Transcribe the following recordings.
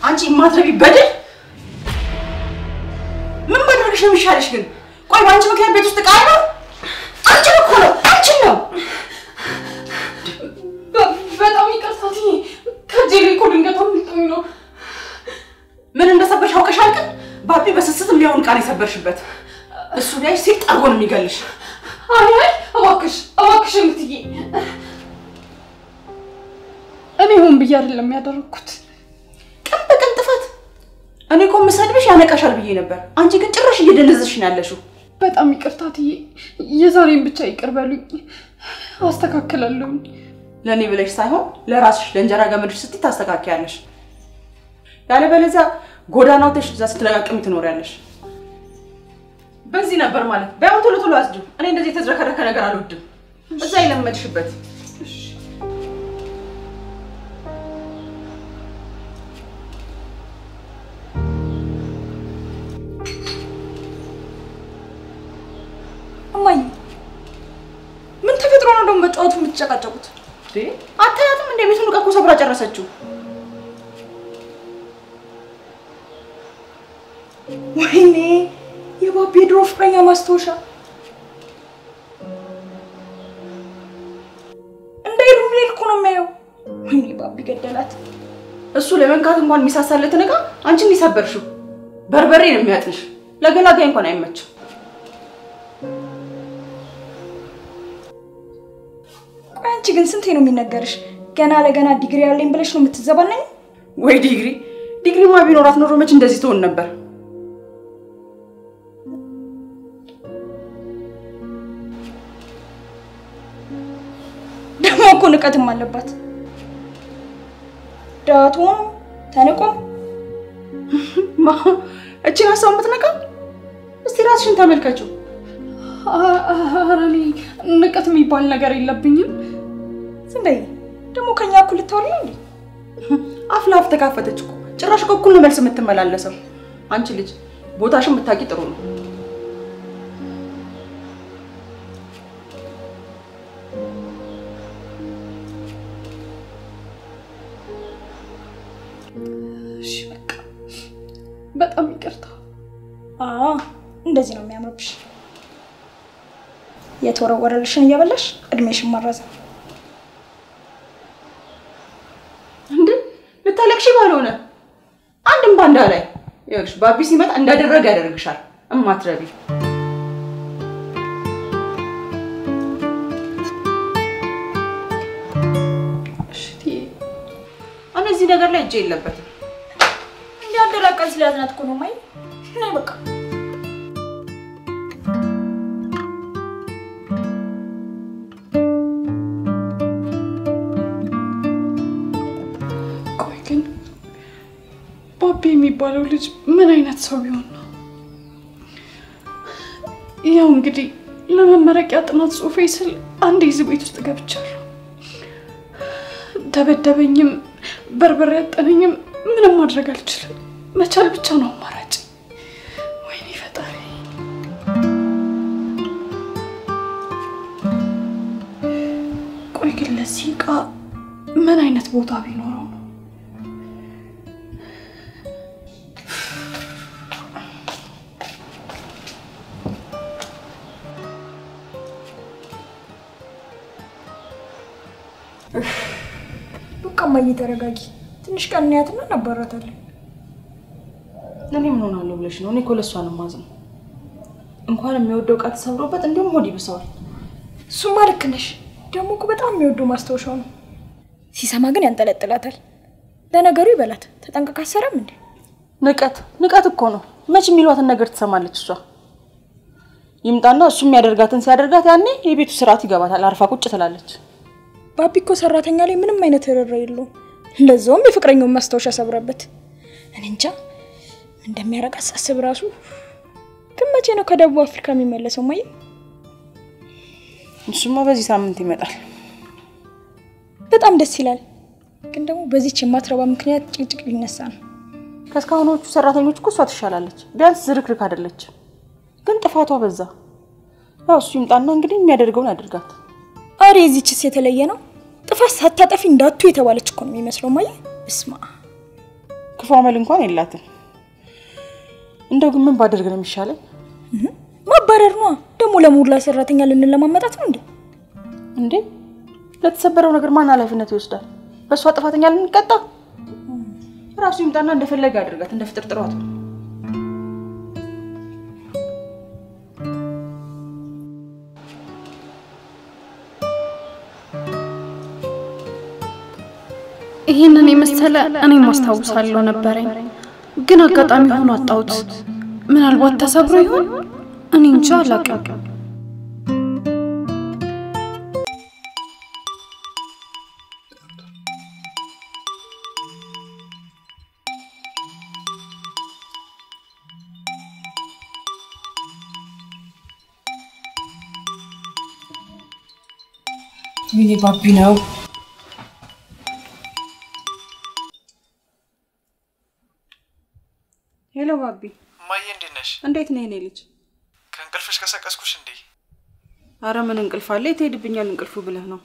አንቺ ማትረቢ በደል ምን ማድረግሽ ነው የሚሻልሽ ግን ቆይ ባንቺ ምክንያት ቤት ውስጥ ቃል ነው አንቺ እኮ ነው አንቺ ነው በጣም ይቅርታኝ ከጄሪ እኮ ድንገት አምልጦኝ ነው ምን እንደሰበሽ አውቀሻል ግን ባቢ በስስትም ሊሆን ቃል ይሰበርሽበት እሱ ላይ ሲል ጠርጎ ነው የሚገልሽ አይ እባክሽ እንትዬ እኔ ሆን ብዬ አይደለም ያደረኩት ቀን ጥፋት እኔ እኮ መሰድብሽ ያነቃሻል ብዬ ነበር አንቺ ግን ጭራሽ እየደለዘሽ ነው ያለሽው በጣም ይቅርታትዬ የዛሬን ብቻ ይቅር በሉኝ አስተካክላለሁ ለኔ ብለሽ ሳይሆን ለራስሽ ለእንጀራ ገመድሽ ስትይ ታስተካክያለሽ ያለ በለዛ ጎዳናው ተሽ ስትለቃቀሚ ትኖሪያለሽ በዚህ ነበር ማለት ባይው ቶሎ አስዱ እኔ እንደዚህ ተዝረከረከ ነገር አልወድም እዛ ይለመድሽበት ማይ ምን ተፈጥሮ ነው ደም መጫወቱ የምትጨቃጨቁት አታያትም እንደ ቤቱን ቀቆ ሰብራ ጨረሰችው ወይኔ የባቢ ድሮ ፍቅረኛ ማስታወሻ እንደይሉ ምን እኮ ነው የሚያየው ወይኔ ባቢ ገደላት እሱ ለመንካት እንኳን የሚሳሳለት ነገር አንቺን ይሰበርሽው በርበሬ ነው የሚያጥንሽ ለገላጋይ እንኳን አይመችም አንቺ ግን ስንቴ ነው የሚነገርሽ ገና ለገና ዲግሪ ያለኝ ብለሽ ነው የምትዘባነኝ ወይ ዲግሪማ ቢኖራት ኖሮ መች እንደዚህ ትሆን ነበር ደሞ እኮ ንቀትም አለባት ዳቱም ተነቆም እቺ ራስው የምትነቃ እስቲ ራስሽን ተመልከቺው አረኒ ንቀት የሚባል ነገር የለብኝም ዝም በይ ደሞ ከኛ እኩል ልታወሪ እንዴ አፍላፍ ተካፈተች እኮ ጭራሽ እኩል ነው መልስ የምትመላለሰው አንቺ ልጅ ቦታሽን ብታቂ ጥሩ ነው እሺ በቃ በጣም ይቅርታ እንደዚህ ነው የሚያምርብሽ የተወረወረልሽን እያበላሽ እድሜሽን ማራዘ እንዴ ልታለቅሽ ባልሆነ አንድም ባንዳ ላይ ይኸውልሽ ባቢ ሲመጣ እንዳደረገ ያደርግሻል እማትረቢ እሺ እዚህ ነገር ላይ እጄ የለበትም እንዴ አደላቀል ስለያዝናት እኮ ነው ማይ ነይ በቃ ባቢ የሚባለው ልጅ ምን አይነት ሰው ቢሆን ነው ያው እንግዲህ ለመመረቂያ ጥናት ጽሁፌ ስል አንዴ እዚህ ቤት ውስጥ ገብቻለሁ ተበደበኝም በርበሬ ያጠነኝም ምንም ማድረግ አልችልም መቻል ብቻ ነው አማራጭ ወይኔ ፈጣሪ ቆይ ግን ለዚህ ዕቃ ምን አይነት ቦታ ቢኖረው ነው ማይ ተረጋጊ ትንሽ ቀን ያትና ነባራታለሁ ለኔ ምን ሆናለሁ ብለሽ ነው እኔ ኮለሷ ነው ማዘን እንኳን የሚወደው ቃት ሰብሮበት እንደውም ሆዲ ብሰዋል ሱማ ልክ ነሽ ደሞ እኮ በጣም የሚወደው ማስታወሻው ነው ሲሰማ ግን ያንጠለጥላታል ለነገሩ ይበላት ተጠንቀቃ ሰራም እንዴ ንቀት እኮ ነው መች የሚሏትን ነገር ትሰማለች እሷ ይምጣና እሱ የሚያደርጋትን ሲያደርጋት ያኔ የቤቱ ስርዓት ይገባታል አርፋ ቁጭ ትላለች ባቢ እኮ ሰራተኛ ላይ ምንም አይነት ረራ የለው ለዛውም የፍቅረኛውን ማስታወሻ ሰብረበት። እኔ እንጃ እንደሚያረቃ ሳስብ ራሱ ግን መቼ ነው ከደቡብ አፍሪካ የሚመለሰው? ማይ እሱማ በዚህ ሳምንት ይመጣል። በጣም ደስ ይላል። ግን ደግሞ በዚህች የማትረባ ምክንያት ጭቅጭቅ ሊነሳ ነው። ከስካሁኖቹ ሰራተኞች እኮ እሷ ትሻላለች። ቢያንስ ዝርክርክ አይደለች። ግን ጥፋቷ በዛ። ያው እሱ ይምጣና እንግዲህ የሚያደርገውን ያድርጋት። አሬ እዚህችስ የተለየ ነው። ጥፋት ሳታጠፊ እንዳቱ የተባለች እኮ ነው የሚመስለው። ማይ እስማ ክፉ አመል እንኳን የላትም። እንደው ግን ምን ባደርግ ነው የሚሻለው? ማባረር ነው ደግሞ ለሙላ ሰራተኛ ልንለማመጣት ነው እንዴ? ለተሰበረው ነገር ማን ኃላፊነት ይወስዳል? በሷ ጥፋተኛ ልንቀጣ? ራሱ ይምጣና እንደፈለገ ያድርጋት፣ እንደፍጥርጥሯት። ይሄንን የመሰለ እኔ ማስታወሳለሁ ነበርኝ ግን አጋጣሚ ሆኖ አጣሁት። ምናልባት ተሰብሮ ይሆን? እኔ እንጃ አላውቅም። ምን ባቢ ነው? ሄሎ ባቢ። ማዬ እንዴት ነሽ? እንዴት ነህ? እኔ ልጅ ከእንቅልፍሽ ከሰቀስኩሽ እንዴ? አረ ምን እንቅልፍ አለ? ትሄድብኛል እንቅልፉ ብለህ ነው?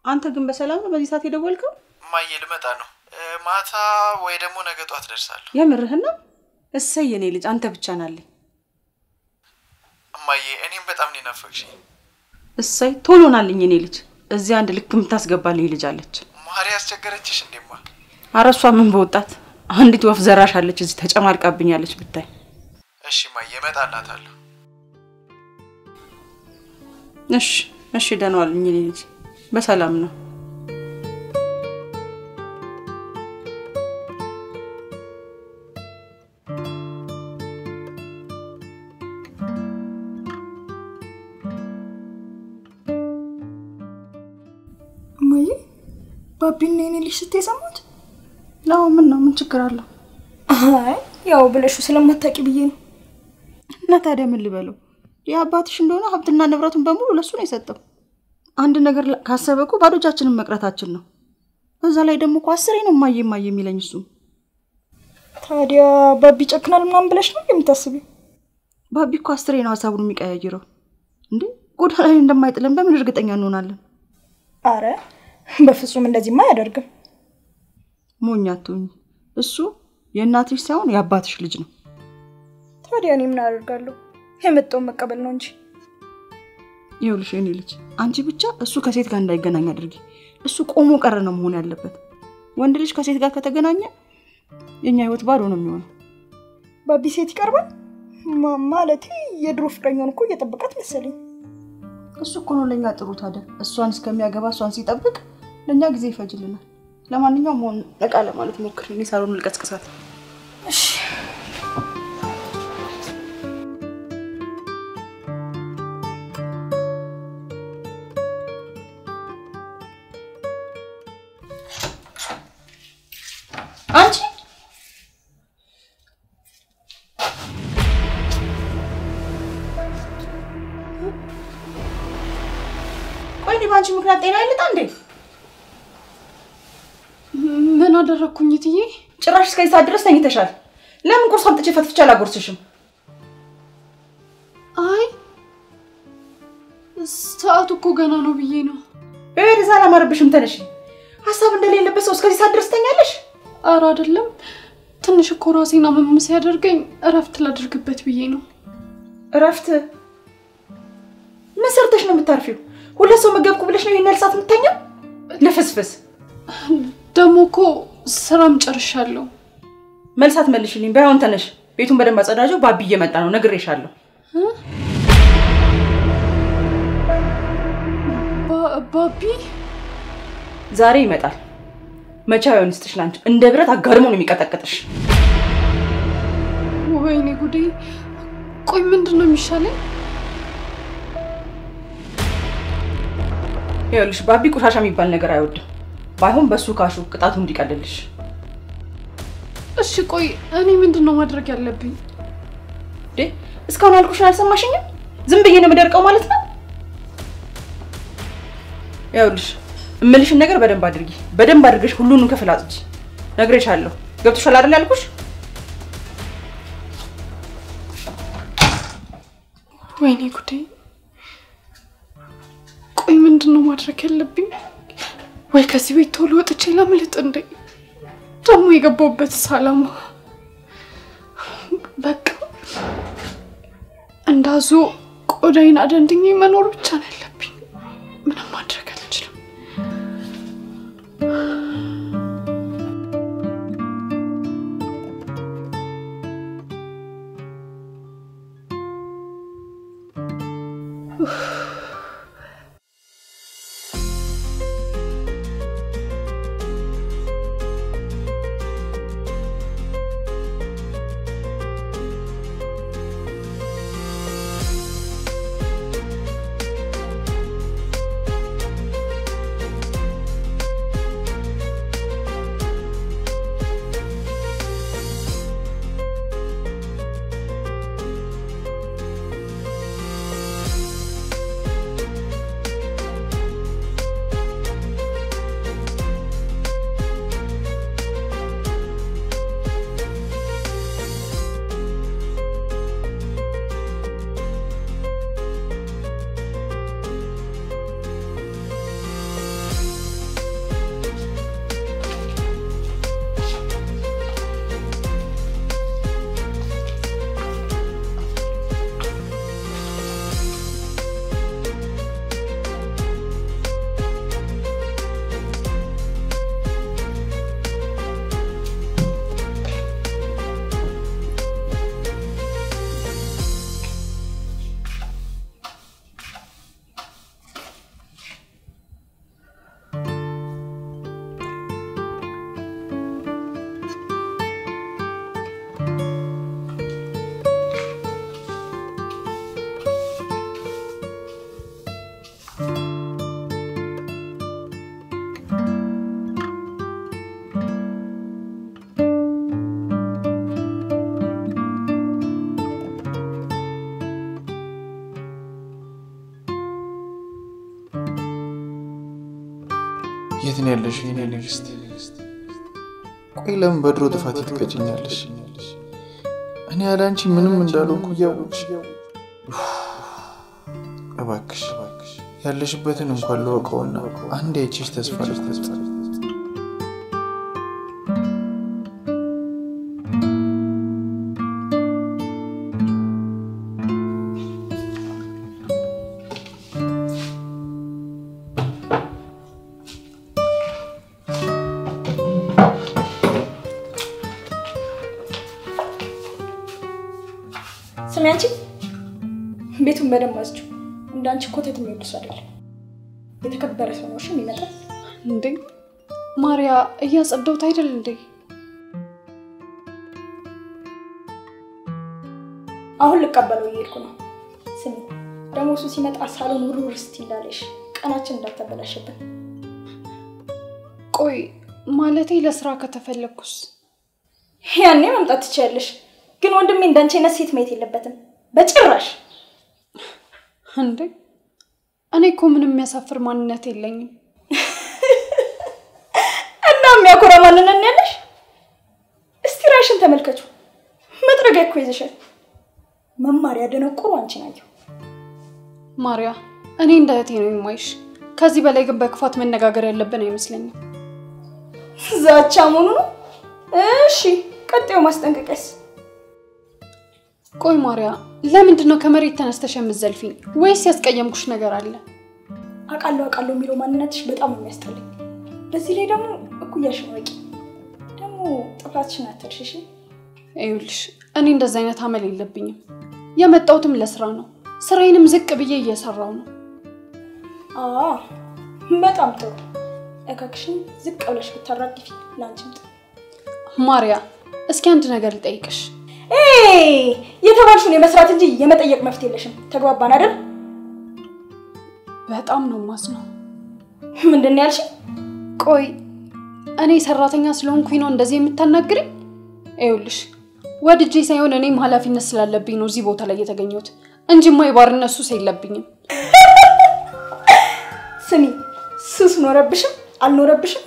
አንተ ግን በሰላም ነው በዚህ ሰዓት የደወልከው? ማዬ ልመጣ ነው። ማታ ወይ ደግሞ ነገ ጧት ደርሳለሁ። የምርህን ነው? እሰይ የኔ ልጅ አንተ ብቻ ናለኝ። ማዬ እኔም በጣም ነው ናፈቅሽኝ። እሰይ ቶሎ ናልኝ የኔ ልጅ። እዚህ አንድ ልክ ምታስገባልኝ ልጅ አለች። ማሪ አስቸገረችሽ እንዴማ? አረሷ ምን በወጣት አንዲት ወፍ ዘራሽ አለች እዚህ ተጨማልቃብኛለች ብታይ። እሺ ማዬ እመጣላታለሁ። እሺ ደህና ዋልኝ የኔ ልጅ። በሰላም ነው? ማዬ ባቢና የኔ ልጅ ስትሰሙት ነው? ምን ችግር አለው? አይ ያው ብለሽ ስለማታቂ ብዬ ነው። እና ታዲያ ምን ልበለው? የአባትሽ እንደሆነ ሀብትና ንብረቱን በሙሉ ለሱ ነው የሰጠው። አንድ ነገር ካሰበኩ ባዶጃችንን መቅረታችን ነው። በዛ ላይ ደግሞ እኮ አስሬ ነው ማዬ የሚለኝ እሱ። ታዲያ ባቢ ጨክናል ምናምን ብለሽ ነው የምታስቢው? ባቢ እኮ አስሬ ነው ሐሳቡን የሚቀያየረው። እንዴ ጎዳና ላይ እንደማይጥለን በምን እርግጠኛ እንሆናለን? አረ በፍጹም እንደዚህማ አያደርግም። ሞኛቱኝ እሱ የእናትሽ ሳይሆን የአባትሽ ልጅ ነው። ታዲያ እኔ ምን አደርጋለሁ? የመጣውን መቀበል ነው እንጂ። ይኸውልሽ የኔ ልጅ አንቺ ብቻ እሱ ከሴት ጋር እንዳይገናኝ አድርጊ። እሱ ቆሞ ቀረ ነው መሆን ያለበት። ወንድ ልጅ ከሴት ጋር ከተገናኘ የኛ ህይወት ባዶ ነው የሚሆነው። ባቢ ሴት ይቀርባል ማለቴ የድሮ ፍቅረኛውን እኮ እየጠበቃት መሰለኝ። እሱ እኮ ነው ለኛ ጥሩ። ታዲያ እሷን እስከሚያገባ እሷን ሲጠብቅ ለኛ ጊዜ ይፈጅልናል። ለማንኛውም ሆነ ለቃለ ማለት ሞክር። እኔ ሳሎን ልቀስቅሳት። እሺ አንቺ ቆይ ባንቺ ምክንያት ጤና ይልጣ እንዴ? ምን አደረኩኝ እትዬ? ጭራሽ እስከ ሰዓት ድረስ ተኝተሻል። ለምን ቁርስ አምጥቼ ፈትፍቼ አላጎርስሽም? አይ ሰዓቱ እኮ ገና ነው ብዬ ነው። በዛ አላማረብሽም? ተነሽ። ሐሳብ እንደሌለበት ሰው እስከዚህ ሰዓት ድረስ ተኛለሽ? አረ አይደለም ትንሽ እኮ ራሴና መምስ ያደርገኝ እረፍት ላድርግበት ብዬ ነው። እረፍት? ምን ሰርተሽ ነው የምታርፊው? ሁለት ሰው መገብኩ ብለሽ ነው ይሄን ሰዓት የምትተኛው? ለፍስፍስ ደሞ እኮ ስራም ጨርሻለሁ። መልሳት መልሽልኝ። ባይሆን ተነሽ። ቤቱን በደንብ አጸዳጀው። ባቢ እየመጣ ነው ነግሬሻለሁ። ባቢ ዛሬ ይመጣል። መቻው ይንስጥሽ ላንቺ እንደ ብረት አጋርሞ ነው የሚቀጠቅጥሽ። ወይኔ ጉዴ! ቆይ ምንድነው የሚሻለኝ? ይኸውልሽ ባቢ ቆሻሻ የሚባል ነገር አይወድም። ባይሆን በሱ ካሹ ቅጣቱ እንዲቀልልሽ። እሺ ቆይ እኔ ምንድነው ማድረግ ያለብኝ? እስካሁን ያልኩሽን አልሰማሽኝም? ዝም ብዬ ነው የምደርቀው ማለት ነው? ያውልሽ እምልሽን ነገር በደንብ አድርጊ። በደንብ አድርገሽ ሁሉንም ክፍል አጽጂ። ነግሬሻለሁ። ገብቶሻል አይደል ያልኩሽ? ወይኔ ጉዴ! ቆይ ምንድነው ማድረግ ያለብኝ? ወይ ከዚህ ቤት ቶሎ ወጥቼ ላምልጥ እንዴ? ደግሞ የገባሁበት ሰላም በቃ እንዳዙ ቆዳዬን አደንድኜ መኖር ብቻ ነው ያለብኝ። ምንም ማድረግ አልችልም። የት ነው ያለሽ የኔ ንግስት? ቆይ ለምን በድሮ ጥፋት ትቀጭኛለሽ? እኔ ያላንቺ ምንም እንዳልሆንኩ እያወቅሽ እባክሽ ያለሽበትን እንኳን ልወቀውና አንዴ አይቼሽ ተስፋ ልቁረጥ። ስሚያንቺ ቤቱን በደንብ አዝጪው። እንዳንቺ ኮተት የሚወድስ አይደለም። የተከበረ ሰው ነው የሚመጣው እንዴ? ማርያ እያጸዳሁት አይደል እንዴ? አሁን ልቀበለው እየሄድኩ ነው። ስሚ ደግሞ እሱ ሲመጣ ሳሎን ውርውር ስትይላለሽ ቀናችን እንዳታበላሽብን። ቆይ ማለቴ ለስራ ከተፈለኩስ? ያኔ መምጣት ትችያለሽ። ግን ወንድሜ እንዳንቺ አይነት ሴት ማየት የለበትም በጭራሽ። እንዴ እኔ እኮ ምንም የሚያሳፍር ማንነት የለኝም። እና የሚያኮራ ማንነት ያለሽ? እስቲ ራሽን ተመልከቹ። መጥረጊያ እኮ ይዘሻል። መማሪያ ደነቁሩ አንቺ ናቸው። ማርያ እኔ እንዳይቴ ነው የማይሽ። ከዚህ በላይ ግን በክፋት መነጋገር ያለብን አይመስለኝም። ዛቻ መሆኑ ነው። እሺ ቀጣዩ ማስጠንቀቂያስ? ቆይ ማርያ ለምንድን ነው ከመሬት ተነስተሽ የምትዘልፊኝ? ወይስ ያስቀየምኩሽ ነገር አለ? አቃለው የሚለው ማንነትሽ በጣም የሚያስጠላኝ። በዚህ ላይ ደግሞ እኩያሽ ወቂ ደግሞ ጥፋትሽን አትርሽሽ። አይውልሽ እኔ እንደዛ አይነት አመል የለብኝም። የመጣውትም ለስራ ነው። ስራዬንም ዝቅ ብዬ እየሰራው ነው። በጣም ጥሩ። እካክሽን ዝቅ ብለሽ ብታራግፊ ላንቺም ጥሩ። ማርያ እስኪ አንድ ነገር ልጠይቅሽ። የተባልሽውን የመስራት እንጂ የመጠየቅ መፍት የለሽም። ተግባባን አይደል? በጣም ነው ማስነው። ምንድን ያልሽ? ቆይ እኔ ሰራተኛ ስለሆንኩኝ ነው እንደዚህ የምታናግረኝ? አይውልሽ ወድጄ ሳይሆን እኔም ኃላፊነት ስላለብኝ ነው እዚህ ቦታ ላይ የተገኘሁት እንጂማ የባርነት ሱስ የለብኝም። ስሚ ሱስ ኖረብሽም አልኖረብሽም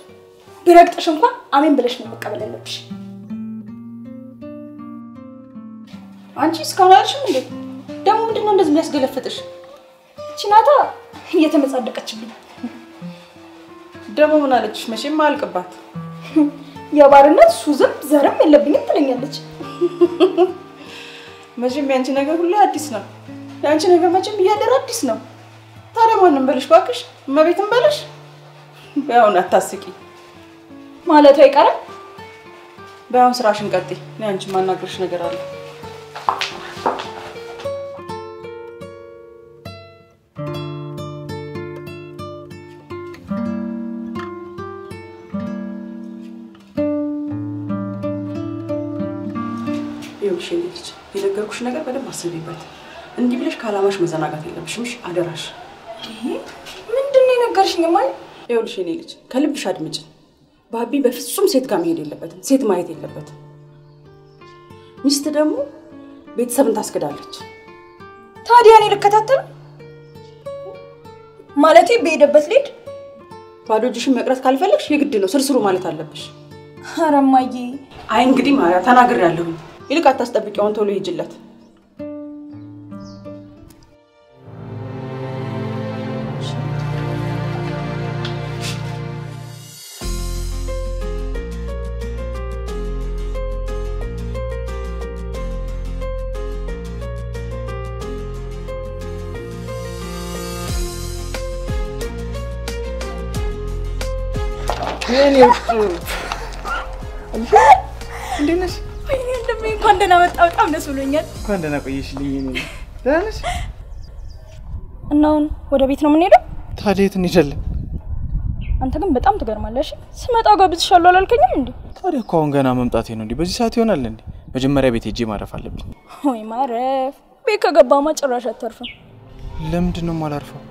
ቢረግጥሽ እንኳን አሜን ብለሽ ነው መቀበል ያለብሽ። አንቺ እስካሁን አልሽም እንዴ? ደግሞ ምንድነው እንደዚህ የሚያስገለፍጥሽ? እቺ ናታ እየተመጻደቀችብኝ። ደግሞ ምን አለችሽ? መቼም አልቅባት የባርነት ሱስም ዘርም የለብኝም ትለኛለች። መቼም ያንቺ ነገር ሁሉ አዲስ ነው። ያንቺ ነገር መቼም እያደረ አዲስ ነው። ታዲያ ማንም በልሽ ባክሽ? እመቤትም በልሽ? በያውን አታስቂ ማለቱ አይቀርም። በያውን ስራሽን ቀጥይ። እኔ አንቺ ማናገርሽ ነገር አለ። ይውሽልሽ የነገርኩሽ ነገር በደንብ አስቢበት። እንዲህ ብለሽ ካላማሽ መዘናጋት የለብሽም። እሺ አደራሽ። ምንድነው የነገርሽኝ ማለት? ይውልሽ እኔ ልጅ ከልብሽ አድምጪ። ባቢ በፍጹም ሴት ጋር መሄድ የለበትም። ሴት ማየት የለበትም። ሚስት ደግሞ ቤተሰብን ታስከዳለች። ታዲያ እኔ ልከታተል ማለቴ በሄደበት ልጅ ባዶ እጅሽን መቅረት ካልፈለግሽ የግድ ነው ስርስሩ ማለት አለብሽ። ኧረ እማዬ አይ እንግዲህ ማርያ ተናግሬያለሁ። ይልቅ አታስጠብቂውን ቶሎ ሂጂለት። እንዴት ነሽ? ወይኔ እንደምን እንኳን ደህና መጣ። በጣም ደስ ብሎኛል። እንኳን ደህና ቆየሽልኝ። እኔ ደህና ነሽ? እና አሁን ወደ ቤት ነው የምንሄደው? ታዲያ የት እንሄዳለን? አንተ ግን በጣም ትገርማለሽ። ስመጣ ጋብዝሻለሁ አላልከኝም እንዴ? ታዲያ እኮ አሁን ገና መምጣቴ ነው እንዴ? በዚህ ሰዓት ይሆናል እንዴ? መጀመሪያ ቤት ሄጄ ማረፍ አለብኝ። ወይ ማረፍ? ቤት ከገባማ ጭራሽ አታርፍም። ለምንድን ነው የማላርፈው?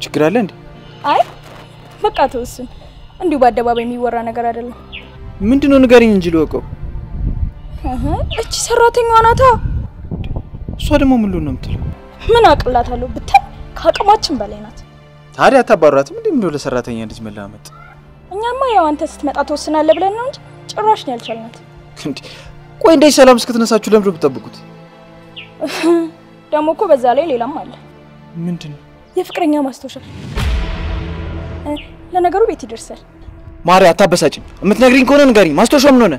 ችግር አለ እንዴ? አይ በቃ ተወስን። እንዲሁ በአደባባይ የሚወራ ነገር አይደለም። ምንድነው ንገሪኝ እንጂ ልወቀው። እቺ ሰራተኛዋ ናታ። እሷ ደግሞ ምን ነው የምትለው? ምን አቅላታለሁ ብታይ ከአቅማችን በላይ ናት። ታዲያ አታባራትም እንዴ? ምን ነው ለሰራተኛ ልጅ መላመጥ? እኛማ ያው አንተ ስትመጣ ተወስናለህ ብለን ነው እንጂ ጭራሽ ነው ያልቻልናት። እንዴ ቆይ እንዴ ሰላም እስክትነሳችሁ ለምን ብትጠብቁት? ደግሞ እኮ በዛ ላይ ሌላም አለ። ምንድነው? የፍቅረኛ ማስታወሻ። ለነገሩ ቤት ይደርሳል። ማርያ አታበሳጭኝ። የምትነግሪኝ ከሆነ ንገሪኝ። ማስታወሻው ምን ሆነ?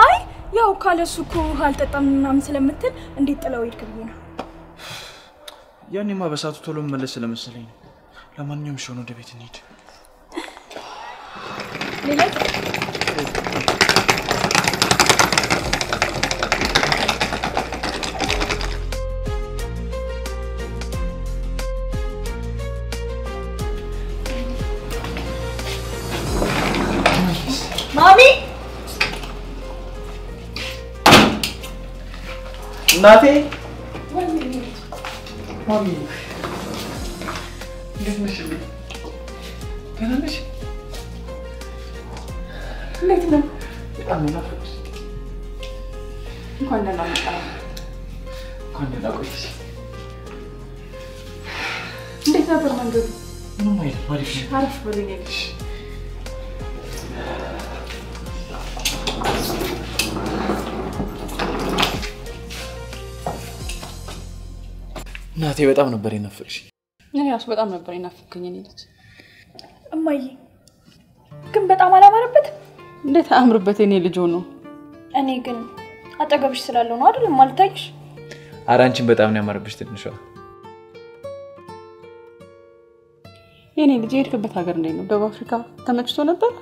አይ ያው ካለሱ እኮ አልጠጣም ምናምን ስለምትል እንዴት ጥለው ሄድክ ብዬ ነው። ያኔማ በሰዓቱ ቶሎ መመለስ ስለመሰለኝ ነው። ለማንኛውም እሺ ወደ ቤት እንሂድ። ሌላ ማሚ እናቴ ማሚ እንዴት ነሽ? ደህና ነሽ? እንዴት ነው? በጣም ናፈቅሽ። እንኳን ደህና መጣ። እንኳን ደህና ቆየሽ። እንዴት ነበር መንገዱ? ምንም አይደለም፣ አሪፍ ነው። አሪፍ በለኝልሽ። እናቴ በጣም ነበር የናፈቅሽ። እኔ ራሱ በጣም ነበር የናፈቀኝ። እኔ ልጅ እማዬ ግን በጣም አላማረበትም። እንዴት አምርበት የኔ ልጅ ሆኖ። እኔ ግን አጠገብሽ ስላለው ነው አይደል ማልታይሽ? ኧረ አንቺን በጣም ነው ያማረብሽ ትንሿ። የኔ ልጅ የሄድክበት ሀገር እንዴት ነው? ደቡብ አፍሪካ ተመችቶ ነበር?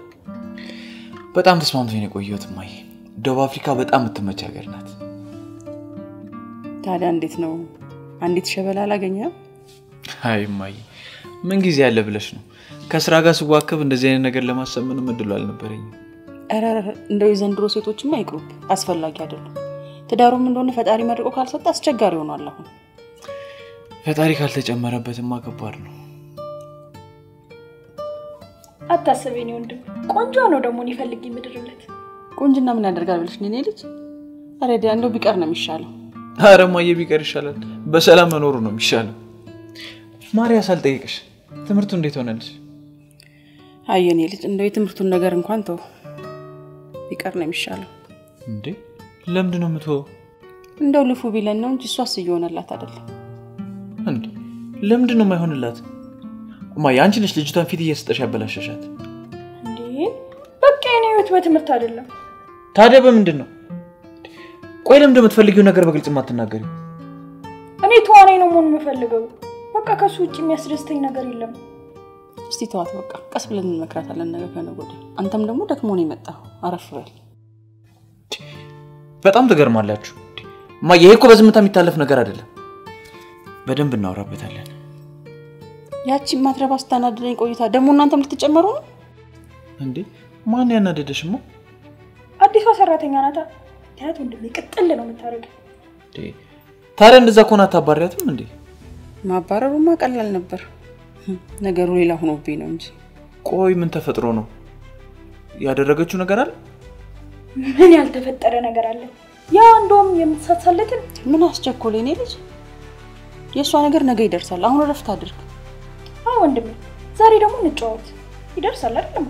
በጣም ተስማምቶኝ ነው የቆየሁት እማዬ። ደቡብ አፍሪካ በጣም የምትመች ሀገር ናት። ታዲያ እንዴት ነው? አንዲት ሸበላ አላገኘህም? አይ እማዬ ምን ጊዜ ያለ ብለሽ ነው? ከስራ ጋር ስዋከብ እንደዚህ አይነት ነገር ለማሰብ ምንም እድሉ አልነበረኝም። ኧረ እንደው የዘንድሮ ሴቶችማ አይቅሩብ፣ አስፈላጊ አይደለም። ትዳሩም እንደሆነ ፈጣሪ መርቆ ካልሰጣ አስቸጋሪ ሆኗል። አሁን ፈጣሪ ካልተጨመረበትማ ከባድ ነው። አታስበኝ ወንድም፣ ቆንጆ ነው ደግሞ ይፈልግ ይምድርለት ቆንጅና ምን ያደርጋል ብለሽ ነኝ ልጅ አረዳ እንደው ቢቀር ነው የሚሻለው አረማዬ ቢቀር ይሻላል በሰላም መኖሩ ነው የሚሻለው ማርያ ሳልጠይቅሽ ትምርቱ እንዴት ሆነልሽ አየኔ ልጅ እንደው የትምርቱን ነገር እንኳን ተው ቢቀር ነው የሚሻለው እንዴ ለምንድን ነው የምትወው እንደው ልፉ ቢለን ነው እንጂ እሷስ እየሆነላት አይደለም እንዴ ለምንድን ነው የማይሆንላት ማያ አንቺ ነሽ ልጅቷን ፊት እየሰጠሽ ያበላሸሻት እንዴ በቃ የኔ ህይወት በትምርት አይደለም ታዲያ በምንድን ነው ቆይ ለምን እንደምትፈልጊው ነገር በግልጽ ማትናገሪው እኔ ተዋናይ ነው መሆን የምፈልገው በቃ ከሱ ውጪ የሚያስደስተኝ ነገር የለም እስቲ ተዋት በቃ ቀስ ብለን እንመክራታለን ነገር ከነገ አንተም ደግሞ ደክሞ ነው የመጣው አረፍ በል በጣም ተገርማላችሁ ማያ ይሄ እኮ በዝምታ የሚታለፍ ነገር አይደለም በደንብ እናወራበታለን ያቺ ማትረባ አስተናድረኝ ቆይታ ደግሞ እናንተም ልትጨመሩ ነው እንዴ ማን ያናደደሽማ አዲሷ ሰራተኛ ናታ ታያት ወንድሜ ቅጥል ነው የምታረገው ታዲያ እንደዛ ኮና ታባሪያትም እንዴ ማባረሩማ ቀላል ነበር ነገሩ ሌላ ሆኖብኝ ነው እንጂ ቆይ ምን ተፈጥሮ ነው ያደረገችው ነገር አለ ምን ያልተፈጠረ ነገር አለ ያ እንደውም የምትሳሳለትን ምን አስቸኮለኝ እኔ ልጅ የሷ ነገር ነገ ይደርሳል አሁን ረፍት አድርግ ወንድሜ ዛሬ ደግሞ እንጫወት ይደርሳል አይደል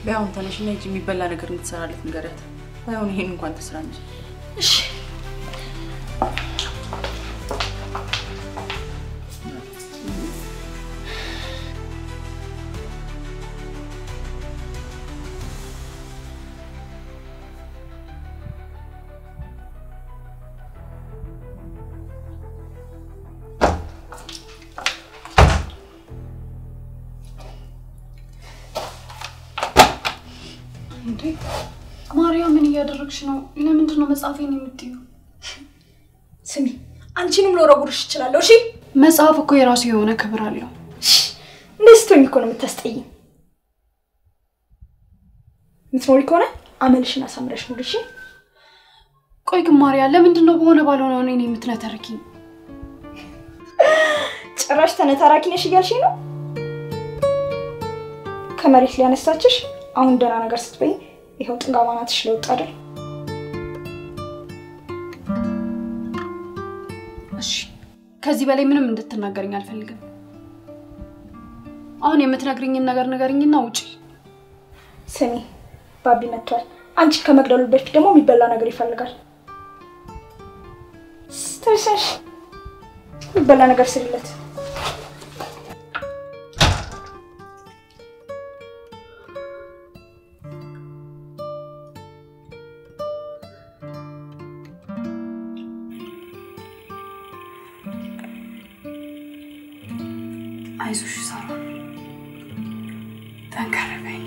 ባይሆን ተነሽና እጂ የሚበላ ነገር እንድትሰራለት ንገሪያት ባይሆን ይሄን እንኳን ተስራ እንጂ እሺ ማርያም ምን ያደረግሽ ነው ለምንድን ነው መጻፌን የምትዩ ስሚ አንቺንም ሎረጉርሽ ይችላል እሺ መጻፍ እኮ የራሱ የሆነ ክብር አለው ለስቶኝ እኮ ነው የምታስጠይኝ ምትኖሪ ከሆነ አመልሽና ሳምረሽ ነው እሺ ቆይ ግን ማርያም ለምንድን ነው በሆነ ባልሆነ እኔ የምትነተርኪኝ ጭራሽ ተነታራኪ ነሽ እያልሽኝ ነው ከመሬት ሊያነሳችሽ አሁን ደህና ነገር ስትበይ ይሄው ጥንጋማናትሽ ለውጥ አይደል እሺ ከዚህ በላይ ምንም እንድትናገርኝ አልፈልግም አሁን የምትነግሪኝን ነገር ንገሪኝና ውጪ ስሚ ባቢ መጥቷል አንቺ ከመግደሉ በፊት ደግሞ የሚበላ ነገር ይፈልጋል ስትሰሽ የሚበላ ነገር ስሪለት አይዞሽ ሳራ ተንከረበይ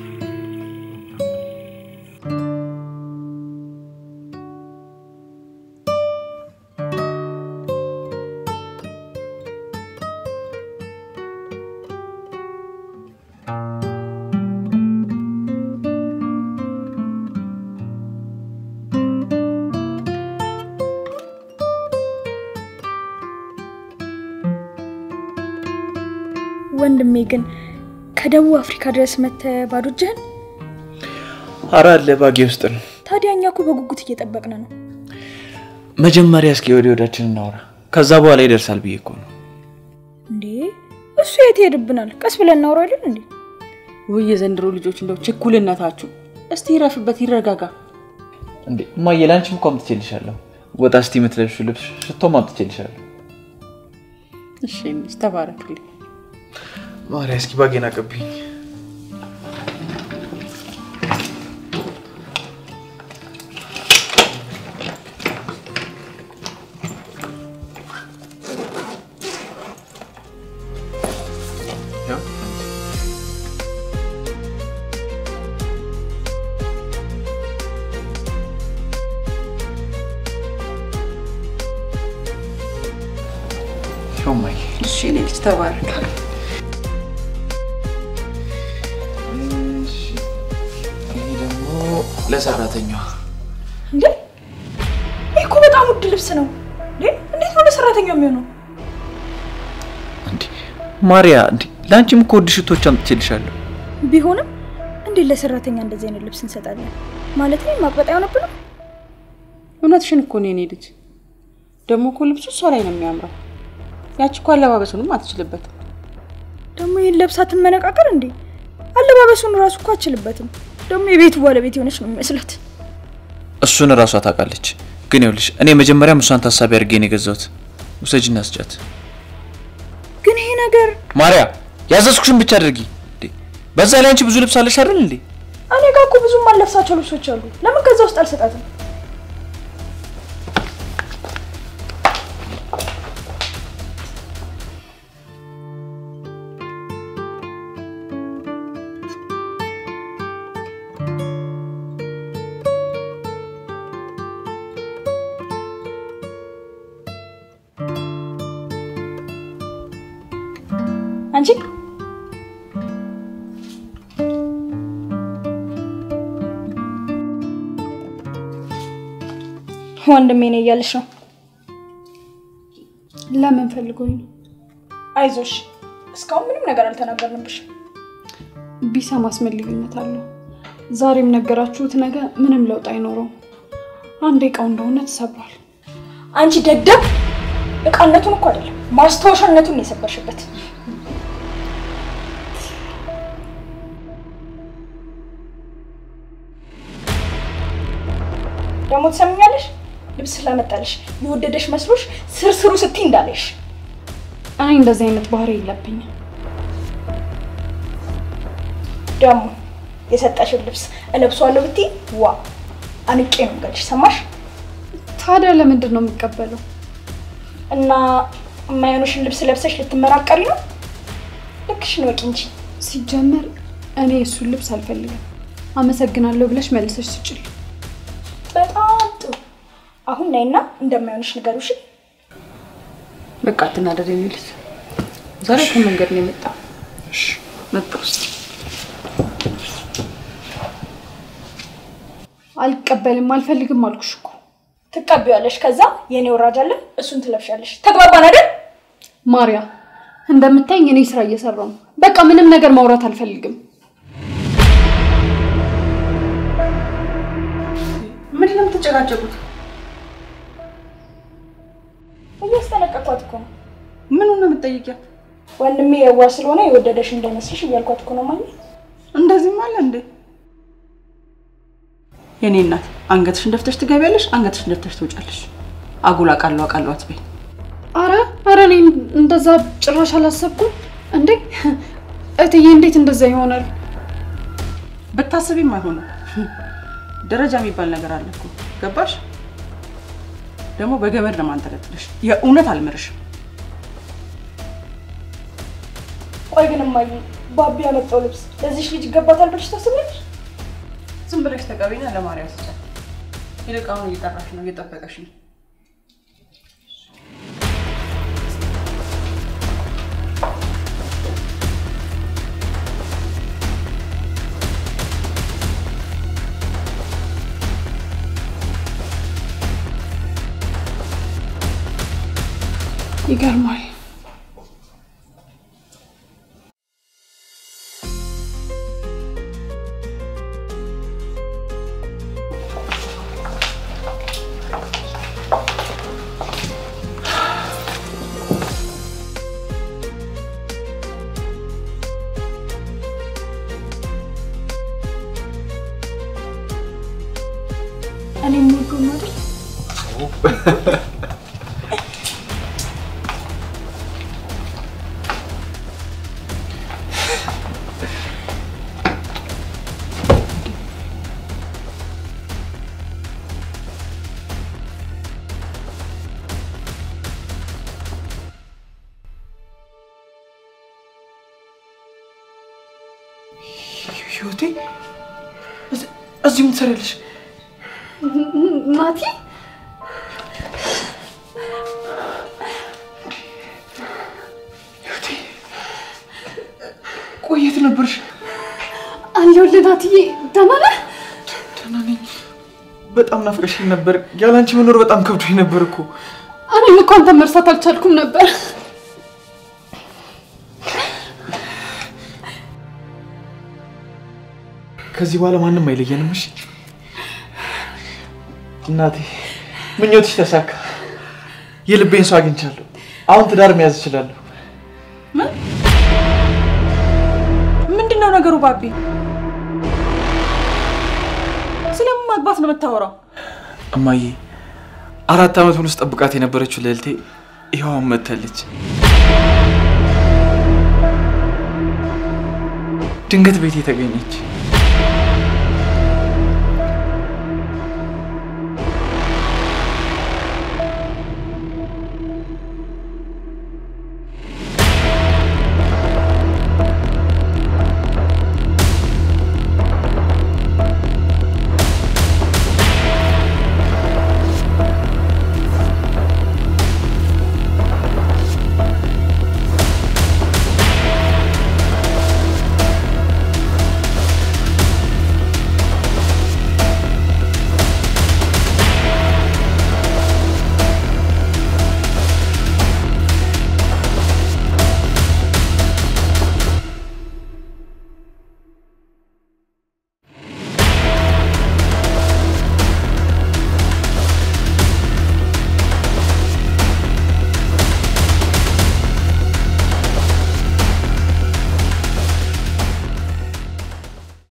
ወንድሜ ግን ከደቡብ አፍሪካ ድረስ መተ ባዶጀን አራለ ባጌ ውስጥ ነው ታዲያኛ እኮ በጉጉት እየጠበቅን ነው መጀመሪያ እስኪ ወዲያችን እናወራ ከዛ በኋላ ይደርሳል ብዬ እኮ ነው እንዴ እሱ የት ሄድብናል ቀስ ብለን እናወራ አይደል እንዴ ወይ የዘንድሮ ልጆች እንደው ችኩልነታችሁ እስቲ ይረፍበት ይረጋጋ እንዴ ማየላንቺ እንኳን ትችልሻለሁ ወጣ እስቲ ምትለብሹ ልብስ ሽቶም አጥቼልሻለሁ እሺ ተባረክልኝ ማርያ እስኪ ባጌና ቀብኝ ሾማይ እሺ ልጅ ተባረክ ለሰራተኛዋ እንዴ እኮ በጣም ውድ ልብስ ነው እንዴ እንዴት ነው ለሰራተኛው የሚሆነው እንዴ ማርያ እንዴ ላንቺም እኮ ውድ ሽቶች አምጥቼልሻለሁ ቢሆንም እንዴ ለሰራተኛ እንደዚህ አይነት ልብስ እንሰጣለን ማለት ነው? ማቅበጣ የሆነብን ነው። እውነትሽን እኮ ነው የኔ ልጅ። ደግሞ እኮ ልብሱ እሷ ላይ ነው የሚያምረው። ያቺ እኮ አለባበሱንም አትችልበትም። ደግሞ ይሄን ለብሳት መነቃቀር እንዴ? አለባበሱን ራሱ እኮ አትችልበትም። ደግሞ የቤቱ ባለቤት የሆነች ነው የሚመስላት። እሱን ራሷ ታውቃለች። ግን ይኸውልሽ እኔ መጀመሪያም እሷን ታሳቢ አድርጌ ነው የገዛሁት። ውሰጂና ስጫት። ግን ይሄ ነገር ማርያ ያዘዝኩሽን ብቻ አድርጊ። በዛ ላይ አንቺ ብዙ ልብስ አለሽ አይደል እንዴ? እኔ ጋር እኮ ብዙ ማለብሳቸው ልብሶች አሉ። ለምን ከዛ ውስጥ አልሰጣትም? አንቺ ወንድሜ ነኝ እያልሽ ነው? ለምን ፈልጎኝ ነው? አይዞሽ እስካሁን ምንም ነገር አልተናገርንብሽ። ቢሰማስ ምን ልዩነት አለው? ዛሬም ነገራችሁት ነገ ምንም ለውጥ አይኖረውም። አንዴ እቃው እንደሆነ ተሰብሯል። አንቺ ደደብ እቃነቱን እኮ አይደለም ማስታወሻነቱን የሰበርሽበት። ደግሞ ትሰምኛለሽ? ልብስ ስላመጣልሽ የወደደሽ መስሎሽ ስርስሩ ስትይ እንዳለሽ። እኔ እንደዚህ አይነት ባህሪ የለብኝም። ደግሞ የሰጣሽው ልብስ እለብሷለሁ ብትይ ዋ አንቄ ነው እንገልሽ። ሰማሽ? ታዲያ ለምንድን ነው የምቀበለው? እና የማይሆንሽን ልብስ ለብሰሽ ልትመራቀሪ ነው? ልክሽን ወቂ እንጂ። ሲጀመር እኔ እሱን ልብስ አልፈልግም። አመሰግናለሁ ብለሽ መልሰሽ ስጭል። በጣም ጥሩ። አሁን ነይና እንደማይሆንሽ ንገሩሽ። በቃ አትናደድ የኔ ልጅ። ዛሬ ከመንገድ ነው የመጣው። እሺ መጣስ አልቀበልም አልፈልግም አልኩሽ እኮ። ትቀበያለሽ። ከዛ የኔ ወራጅ አለ እሱን ትለብሻለሽ። ተግባባን አይደል? ማርያ እንደምታኝ እኔ ስራ እየሰራው ነው። በቃ ምንም ነገር ማውራት አልፈልግም። ምን ነው ተጨቃጨቁት? እያስጠነቀቅኳት እኮ ነው። ምን ነው የምትጠይቂያት? ወንድሜ የዋህ ስለሆነ የወደደሽ እንዳይመስልሽ እያልኳት እኮ ነው። ማለት እንደዚህ ማለት እንዴ? የኔ እናት አንገትሽን ደፍተሽ ትገቢያለሽ፣ አንገትሽን ደፍተሽ ትወጫለሽ። አጉላ ቃሏ አትበይ። አረ እኔ እንደዛ ጭራሽ አላሰብኩም እንዴ። እትዬ እንዴት እንደዛ ይሆናል? ብታስቢም አይሆንም። ደረጃ የሚባል ነገር አለ እኮ ገባሽ? ደግሞ በገመድ ነው ማንጠለጥልሽ። የእውነት አልመርሽም። ቆይ ግን እማዬ ባቢ ያመጣው ልብስ ለዚህ ልጅ ይገባታል ብለሽ ታስቢያለሽ? ዝም ብለሽ ተቀበይና ለማርያም ስጫት። ይልቃውን እየጠራሽ ነው፣ እየጠበቀሽ ነው። ይገርማል። እኔ ሙሉ ማለት ህይወቴ እዚህ ምን ትሰሪያለሽ? ናቲ ህይወቴ ቆይ የት ነበርሽ? አለሁልህ ናትዬ። ደህና ነህ? ደህና ነኝ። በጣም ናፍቀሽኝ ነበር። ያላንቺ መኖር በጣም ከብዶኝ ነበር እኮ። እኔም እኮ አንተን መርሳት አልቻልኩም ነበር። ከዚህ በኋላ ማንም አይለየንም። እሺ እናቴ ምኞትሽ ተሳካ። የልቤን ሰው አግኝቻለሁ። አሁን ትዳር መያዝ እችላለሁ። ምንድነው ነገሩ ባቢ? ስለምን ማግባት ነው የምታወራው? እማዬ 4 ዓመት ሙሉ ጠብቃት የነበረችው ልዕልቴ ይኸው መጥታለች። ድንገት ቤቴ ተገኘች።